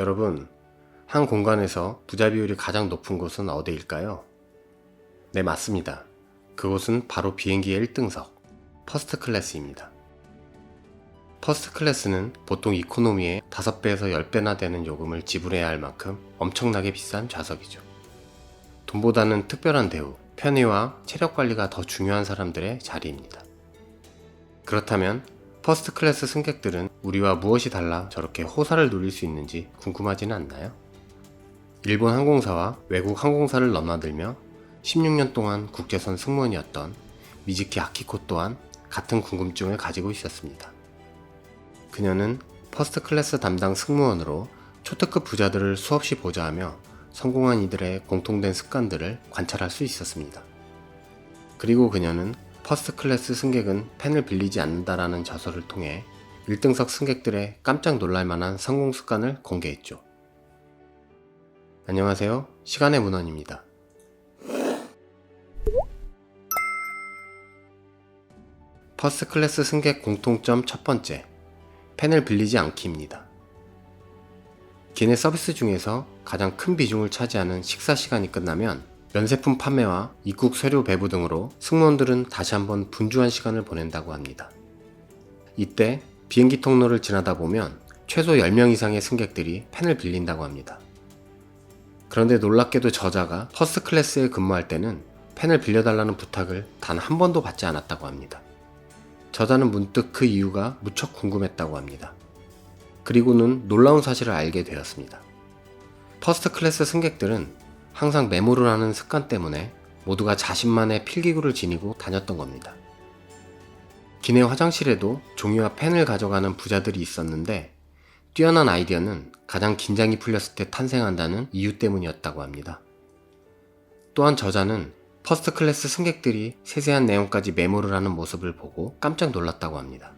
여러분, 한 공간에서 부자 비율이 가장 높은 곳은 어디일까요? 네, 맞습니다. 그곳은 바로 비행기의 1등석, 퍼스트 클래스입니다. 퍼스트 클래스는 보통 이코노미의 5배에서 10배나 되는 요금을 지불해야 할 만큼 엄청나게 비싼 좌석이죠. 돈보다는 특별한 대우, 편의와 체력 관리가 더 중요한 사람들의 자리입니다. 그렇다면 퍼스트 클래스 승객들은 우리와 무엇이 달라 저렇게 호사를 누릴 수 있는지 궁금하지는 않나요? 일본 항공사와 외국 항공사를 넘나들며 16년 동안 국제선 승무원이었던 미즈키 아키코 또한 같은 궁금증을 가지고 있었습니다. 그녀는 퍼스트 클래스 담당 승무원으로 초특급 부자들을 수없이 보좌하며 성공한 이들의 공통된 습관들을 관찰할 수 있었습니다. 그리고 그녀는 퍼스트 클래스 승객은 펜을 빌리지 않는다라는 저서를 통해 1등석 승객들의 깜짝 놀랄 만한 성공 습관을 공개했죠. 안녕하세요. 시간의 문헌입니다. 퍼스트 클래스 승객 공통점 첫 번째, 펜을 빌리지 않기입니다. 기내 서비스 중에서 가장 큰 비중을 차지하는 식사 시간이 끝나면 면세품 판매와 입국 서류 배부 등으로 승무원들은 다시 한번 분주한 시간을 보낸다고 합니다. 이때 비행기 통로를 지나다 보면 최소 10명 이상의 승객들이 펜을 빌린다고 합니다. 그런데 놀랍게도 저자가 퍼스트 클래스에 근무할 때는 펜을 빌려달라는 부탁을 단 한 번도 받지 않았다고 합니다. 저자는 문득 그 이유가 무척 궁금했다고 합니다. 그리고는 놀라운 사실을 알게 되었습니다. 퍼스트 클래스 승객들은 항상 메모를 하는 습관 때문에 모두가 자신만의 필기구를 지니고 다녔던 겁니다. 기내 화장실에도 종이와 펜을 가져가는 부자들이 있었는데 뛰어난 아이디어는 가장 긴장이 풀렸을 때 탄생한다는 이유 때문이었다고 합니다. 또한 저자는 퍼스트 클래스 승객들이 세세한 내용까지 메모를 하는 모습을 보고 깜짝 놀랐다고 합니다.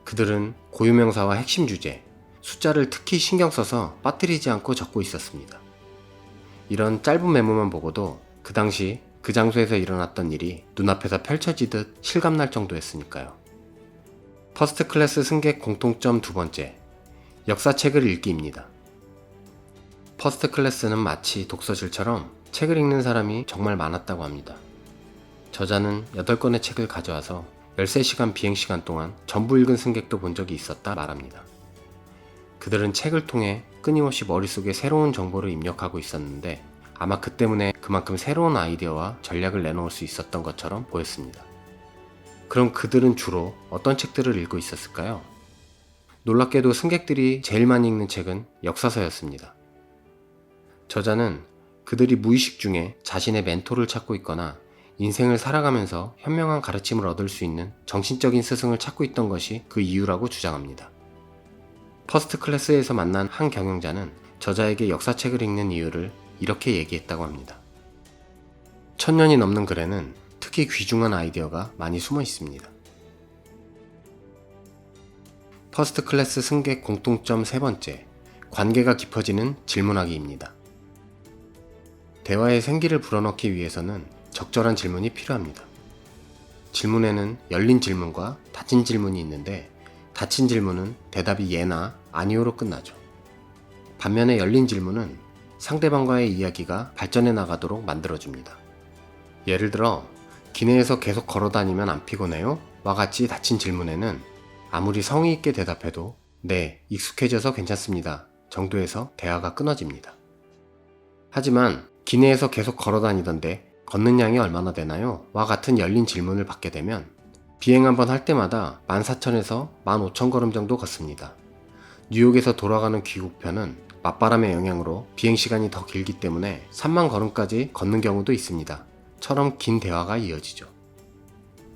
그들은 고유명사와 핵심 주제, 숫자를 특히 신경 써서 빠뜨리지 않고 적고 있었습니다. 이런 짧은 메모만 보고도 그 당시 그 장소에서 일어났던 일이 눈앞에서 펼쳐지듯 실감날 정도였으니까요. 퍼스트 클래스 승객 공통점 두 번째, 역사책을 읽기입니다. 퍼스트 클래스는 마치 독서실처럼 책을 읽는 사람이 정말 많았다고 합니다. 저자는 8권의 책을 가져와서 13시간 비행시간 동안 전부 읽은 승객도 본 적이 있었다 말합니다. 그들은 책을 통해 끊임없이 머릿속에 새로운 정보를 입력하고 있었는데 아마 그 때문에 그만큼 새로운 아이디어와 전략을 내놓을 수 있었던 것처럼 보였습니다. 그럼 그들은 주로 어떤 책들을 읽고 있었을까요? 놀랍게도 승객들이 제일 많이 읽는 책은 역사서였습니다. 저자는 그들이 무의식 중에 자신의 멘토를 찾고 있거나 인생을 살아가면서 현명한 가르침을 얻을 수 있는 정신적인 스승을 찾고 있던 것이 그 이유라고 주장합니다. 퍼스트 클래스에서 만난 한 경영자는 저자에게 역사책을 읽는 이유를 이렇게 얘기했다고 합니다. 1000년이 넘는 글에는 특히 귀중한 아이디어가 많이 숨어 있습니다. 퍼스트 클래스 승객 공통점 세 번째, 관계가 깊어지는 질문하기입니다. 대화에 생기를 불어넣기 위해서는 적절한 질문이 필요합니다. 질문에는 열린 질문과 닫힌 질문이 있는데 닫힌 질문은 대답이 예나 아니오로 끝나죠. 반면에 열린 질문은 상대방과의 이야기가 발전해 나가도록 만들어줍니다. 예를 들어 기내에서 계속 걸어다니면 안 피곤해요? 와 같이 닫힌 질문에는 아무리 성의 있게 대답해도 네, 익숙해져서 괜찮습니다 정도에서 대화가 끊어집니다. 하지만 기내에서 계속 걸어다니던데 걷는 양이 얼마나 되나요? 와 같은 열린 질문을 받게 되면 비행 한번 할 때마다 14,000에서 15,000걸음 정도 걷습니다. 뉴욕에서 돌아가는 귀국편은 맞바람의 영향으로 비행시간이 더 길기 때문에 3만 걸음까지 걷는 경우도 있습니다. 처럼 긴 대화가 이어지죠.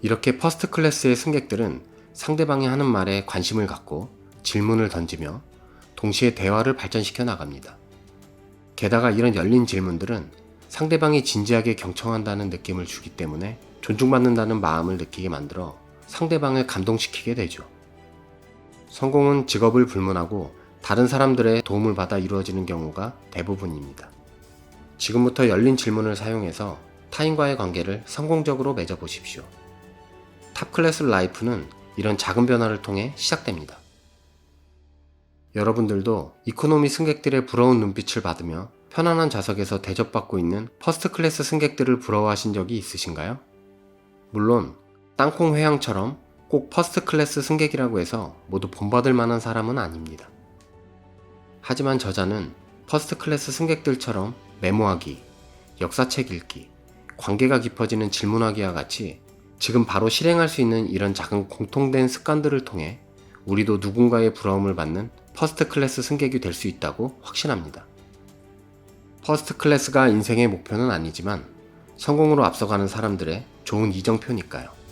이렇게 퍼스트 클래스의 승객들은 상대방이 하는 말에 관심을 갖고 질문을 던지며 동시에 대화를 발전시켜 나갑니다. 게다가 이런 열린 질문들은 상대방이 진지하게 경청한다는 느낌을 주기 때문에 존중받는다는 마음을 느끼게 만들어 상대방을 감동시키게 되죠. 성공은 직업을 불문하고 다른 사람들의 도움을 받아 이루어지는 경우가 대부분입니다. 지금부터 열린 질문을 사용해서 타인과의 관계를 성공적으로 맺어보십시오. 탑클래스 라이프는 이런 작은 변화를 통해 시작됩니다. 여러분들도 이코노미 승객들의 부러운 눈빛을 받으며 편안한 좌석에서 대접받고 있는 퍼스트 클래스 승객들을 부러워하신 적이 있으신가요? 물론 땅콩 회항처럼 꼭 퍼스트 클래스 승객이라고 해서 모두 본받을 만한 사람은 아닙니다. 하지만 저자는 퍼스트 클래스 승객들처럼 메모하기, 역사책 읽기, 관계가 깊어지는 질문하기와 같이 지금 바로 실행할 수 있는 이런 작은 공통된 습관들을 통해 우리도 누군가의 부러움을 받는 퍼스트 클래스 승객이 될 수 있다고 확신합니다. 퍼스트 클래스가 인생의 목표는 아니지만 성공으로 앞서가는 사람들의 좋은 이정표니까요.